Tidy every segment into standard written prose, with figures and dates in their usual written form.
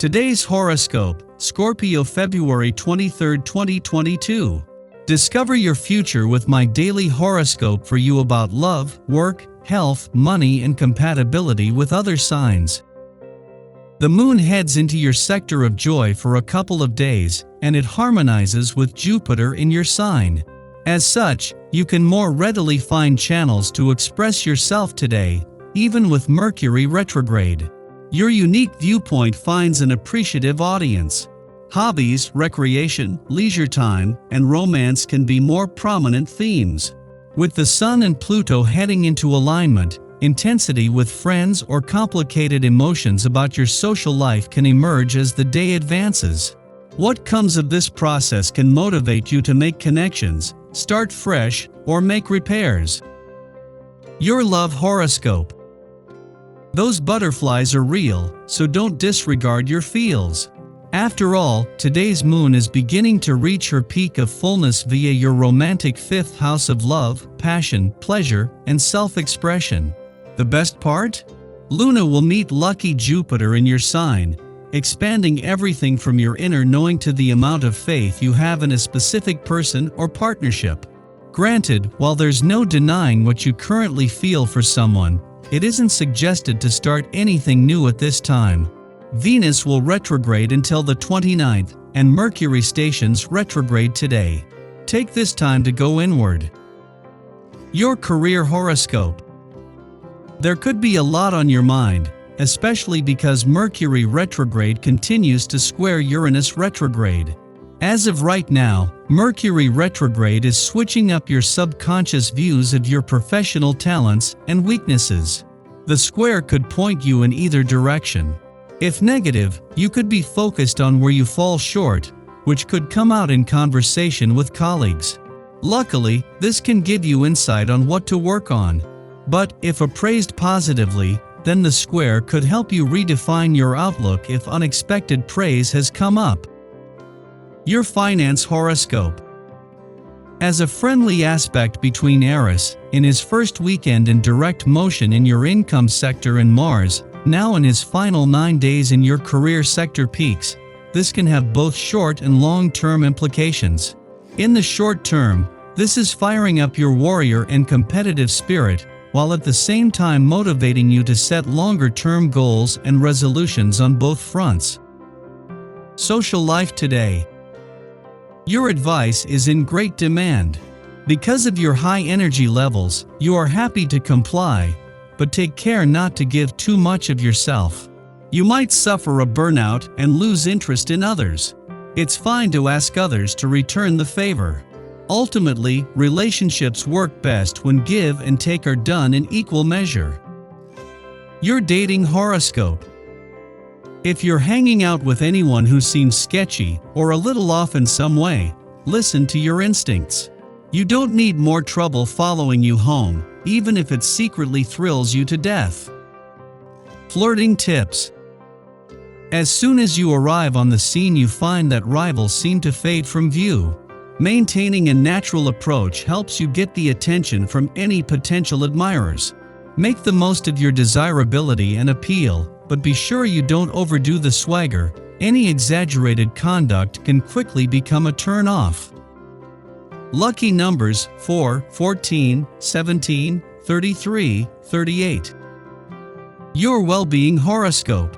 Today's horoscope, Scorpio February 23, 2022. Discover your future with my daily horoscope for you about love, work, health, money, and compatibility with other signs. The moon heads into your sector of joy for a couple of days, and it harmonizes with Jupiter in your sign. As such, you can more readily find channels to express yourself today, even with Mercury retrograde. Your unique viewpoint finds an appreciative audience. Hobbies, recreation, leisure time, and romance can be more prominent themes. With the Sun and Pluto heading into alignment, intensity with friends or complicated emotions about your social life can emerge as the day advances. What comes of this process can motivate you to make connections, start fresh, or make repairs. Your love horoscope. Those butterflies are real, so don't disregard your feels. After all, today's moon is beginning to reach her peak of fullness via your romantic fifth house of love, passion, pleasure, and self-expression. The best part? Luna will meet lucky Jupiter in your sign, expanding everything from your inner knowing to the amount of faith you have in a specific person or partnership. Granted, while there's no denying what you currently feel for someone, it isn't suggested to start anything new at this time. Venus will retrograde until the 29th, and Mercury stations retrograde today. Take this time to go inward. Your career horoscope. There could be a lot on your mind, especially because Mercury retrograde continues to square Uranus retrograde. As of right now, Mercury retrograde is switching up your subconscious views of your professional talents and weaknesses. The square could point you in either direction. If negative, you could be focused on where you fall short, which could come out in conversation with colleagues. Luckily, this can give you insight on what to work on. But if appraised positively, then the square could help you redefine your outlook if unexpected praise has come up. Your finance horoscope. As a friendly aspect between Eris, in his first weekend in direct motion in your income sector, and Mars, now in his final 9 days in your career sector peaks, this can have both short and long-term implications. In the short term, this is firing up your warrior and competitive spirit, while at the same time motivating you to set longer-term goals and resolutions on both fronts. Social life today. Your advice is in great demand. Because of your high energy levels, you are happy to comply, but take care not to give too much of yourself. You might suffer a burnout and lose interest in others. It's fine to ask others to return the favor. Ultimately, relationships work best when give and take are done in equal measure. Your dating horoscope. If you're hanging out with anyone who seems sketchy or a little off in some way, listen to your instincts. You don't need more trouble following you home, even if it secretly thrills you to death. Flirting tips. As soon as you arrive on the scene, you find that rivals seem to fade from view. Maintaining a natural approach helps you get the attention from any potential admirers. Make the most of your desirability and appeal, but be sure you don't overdo the swagger. Any exaggerated conduct can quickly become a turn-off. Lucky numbers 4, 14, 17, 33, 38. Your well-being horoscope.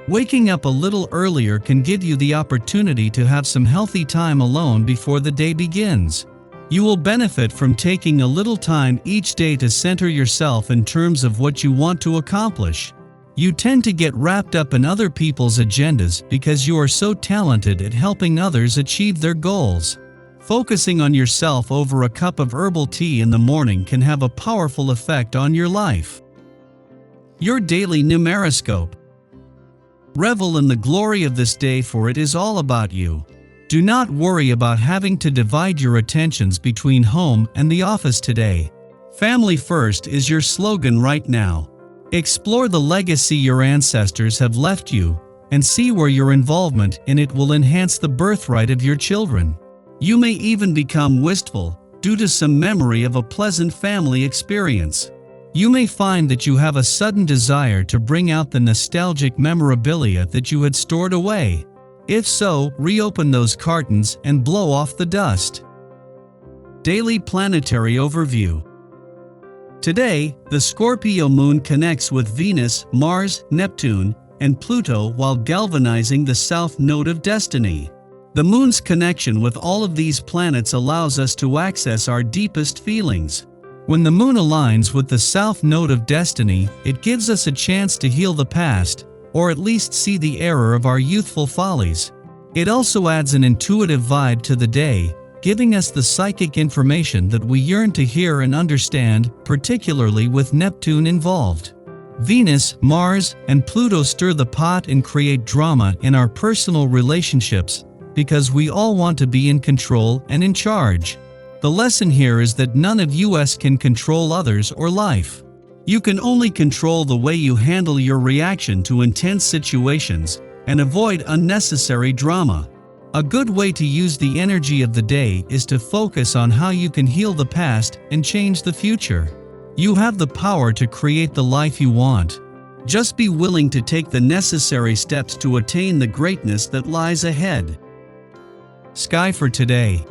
Waking up a little earlier can give you the opportunity to have some healthy time alone before the day begins. You will benefit from taking a little time each day to center yourself in terms of what you want to accomplish. You tend to get wrapped up in other people's agendas because you are so talented at helping others achieve their goals. Focusing on yourself over a cup of herbal tea in the morning can have a powerful effect on your life. Your daily numeroscope. Revel in the glory of this day, for it is all about you. Do not worry about having to divide your attentions between home and the office today. Family first is your slogan right now. Explore the legacy your ancestors have left you, and see where your involvement in it will enhance the birthright of your children. You may even become wistful, due to some memory of a pleasant family experience. You may find that you have a sudden desire to bring out the nostalgic memorabilia that you had stored away. If so, reopen those cartons and blow off the dust. Daily Planetary Overview. Today, the Scorpio moon connects with Venus, Mars, Neptune, and Pluto while galvanizing the south node of destiny. The moon's connection with all of these planets allows us to access our deepest feelings. When the moon aligns with the south node of destiny, it gives us a chance to heal the past, or at least see the error of our youthful follies. It also adds an intuitive vibe to the day, giving us the psychic information that we yearn to hear and understand, particularly with Neptune involved. Venus, Mars, and Pluto stir the pot and create drama in our personal relationships because we all want to be in control and in charge. The lesson here is that none of us can control others or life. You can only control the way you handle your reaction to intense situations and avoid unnecessary drama. A good way to use the energy of the day is to focus on how you can heal the past and change the future. You have the power to create the life you want. Just be willing to take the necessary steps to attain the greatness that lies ahead. Sky for today.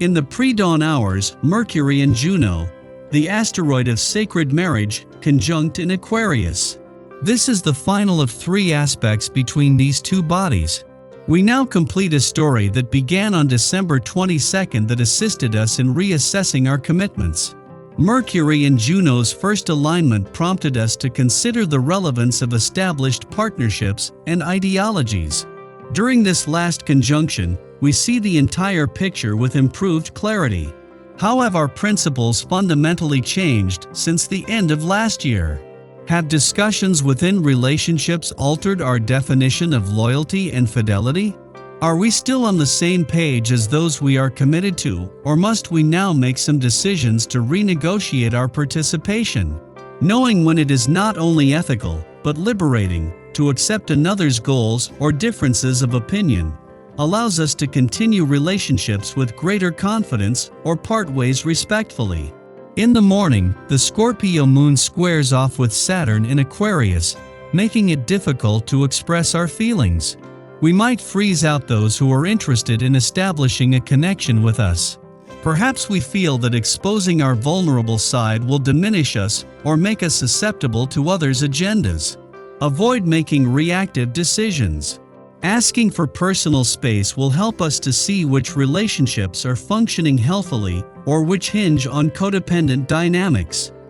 In the pre-dawn hours, Mercury and Juno, the asteroid of sacred marriage, conjunct in Aquarius. This is the final of 3 aspects between these two bodies. We now complete a story that began on December 22nd that assisted us in reassessing our commitments. Mercury and Juno's first alignment prompted us to consider the relevance of established partnerships and ideologies. During this last conjunction, we see the entire picture with improved clarity. How have our principles fundamentally changed since the end of last year? Have discussions within relationships altered our definition of loyalty and fidelity? Are we still on the same page as those we are committed to, or must we now make some decisions to renegotiate our participation? Knowing when it is not only ethical, but liberating, to accept another's goals or differences of opinion, allows us to continue relationships with greater confidence or part ways respectfully. In the morning, the Scorpio moon squares off with Saturn in Aquarius, making it difficult to express our feelings. We might freeze out those who are interested in establishing a connection with us. Perhaps we feel that exposing our vulnerable side will diminish us or make us susceptible to others' agendas. Avoid making reactive decisions. Asking for personal space will help us to see which relationships are functioning healthily or which hinge on codependent dynamics.